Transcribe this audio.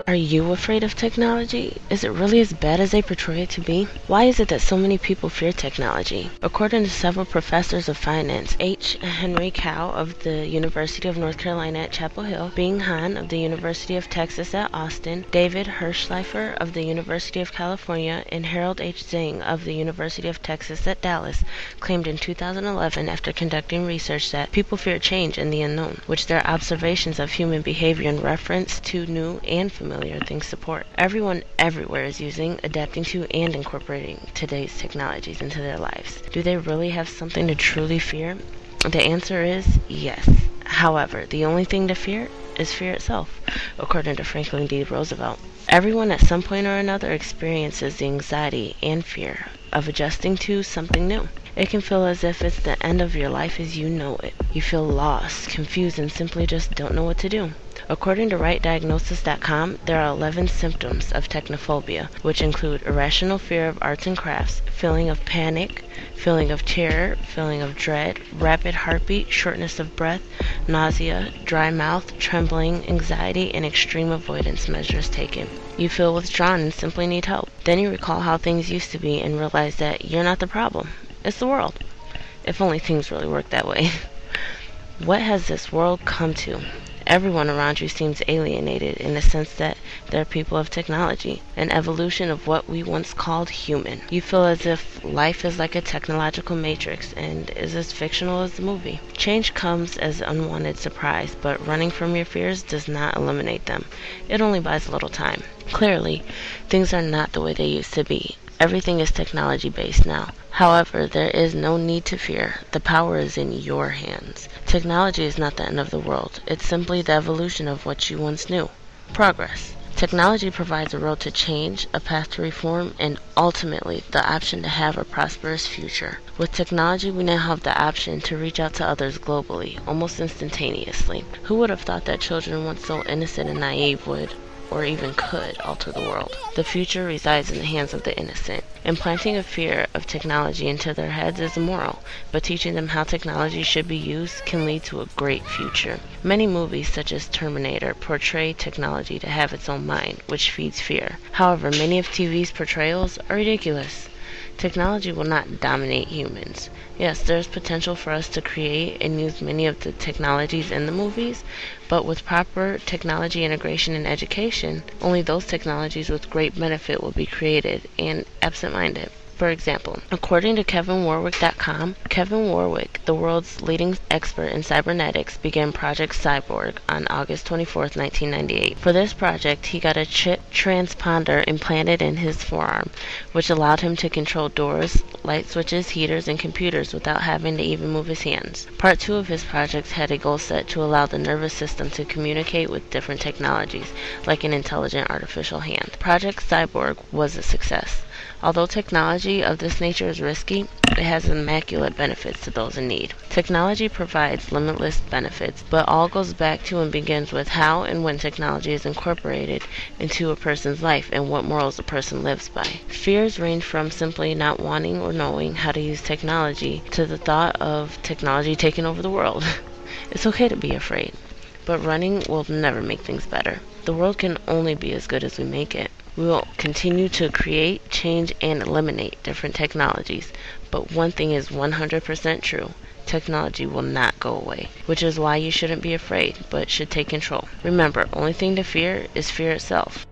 Are you afraid of technology? Is it really as bad as they portray it to be? Why is it that so many people fear technology? According to several professors of finance, H. Henry Cow of the University of North Carolina at Chapel Hill, Bing Han of the University of Texas at Austin, David Hirschleifer of the University of California, and Harold H. Zhang of the University of Texas at Dallas, claimed in 2011 after conducting research that people fear change and the unknown, which their observations of human behavior in reference to new and familiar things support. Everyone everywhere is using, adapting to, and incorporating today's technologies into their lives. Do they really have something to truly fear? The answer is yes. However, the only thing to fear is fear itself, according to Franklin D. Roosevelt. Everyone at some point or another experiences the anxiety and fear of adjusting to something new. It can feel as if it's the end of your life as you know it. You feel lost, confused, and simply just don't know what to do. According to RightDiagnosis.com, there are 11 symptoms of technophobia, which include irrational fear of arts and crafts, feeling of panic, feeling of terror, feeling of dread, rapid heartbeat, shortness of breath, nausea, dry mouth, trembling, anxiety, and extreme avoidance measures taken. You feel withdrawn and simply need help. Then you recall how things used to be and realize that you're not the problem. It's the world. If only things really worked that way. What has this world come to? Everyone around you seems alienated in the sense that they're people of technology, an evolution of what we once called human. You feel as if life is like a technological matrix and is as fictional as the movie. Change comes as unwanted surprise, but running from your fears does not eliminate them. It only buys a little time. Clearly, things are not the way they used to be. Everything is technology-based now. However, there is no need to fear. The power is in your hands. Technology is not the end of the world. It's simply the evolution of what you once knew. Progress. Technology provides a road to change, a path to reform, and ultimately the option to have a prosperous future. With technology, we now have the option to reach out to others globally, almost instantaneously. Who would have thought that children once so innocent and naive would, or even could, alter the world? The future resides in the hands of the innocent. Implanting a fear of technology into their heads is immoral, but teaching them how technology should be used can lead to a great future. Many movies, such as Terminator, portray technology to have its own mind, which feeds fear. However, many of TV's portrayals are ridiculous. Technology will not dominate humans. Yes, there is potential for us to create and use many of the technologies in the movies, but with proper technology integration in education, only those technologies with great benefit will be created, and absent-minded. For example, according to KevinWarwick.com, Kevin Warwick, the world's leading expert in cybernetics, began Project Cyborg on August 24, 1998. For this project, he got a chip transponder implanted in his forearm, which allowed him to control doors, light switches, heaters, and computers without having to even move his hands. Part 2 of his project had a goal set to allow the nervous system to communicate with different technologies, like an intelligent artificial hand. Project Cyborg was a success. Although technology of this nature is risky, it has immaculate benefits to those in need. Technology provides limitless benefits, but all goes back to and begins with how and when technology is incorporated into a person's life and what morals a person lives by. Fears range from simply not wanting or knowing how to use technology to the thought of technology taking over the world. It's okay to be afraid, but running will never make things better. The world can only be as good as we make it. We will continue to create, change, and eliminate different technologies, but one thing is 100% true. Technology will not go away, which is why you shouldn't be afraid, but should take control. Remember, only thing to fear is fear itself.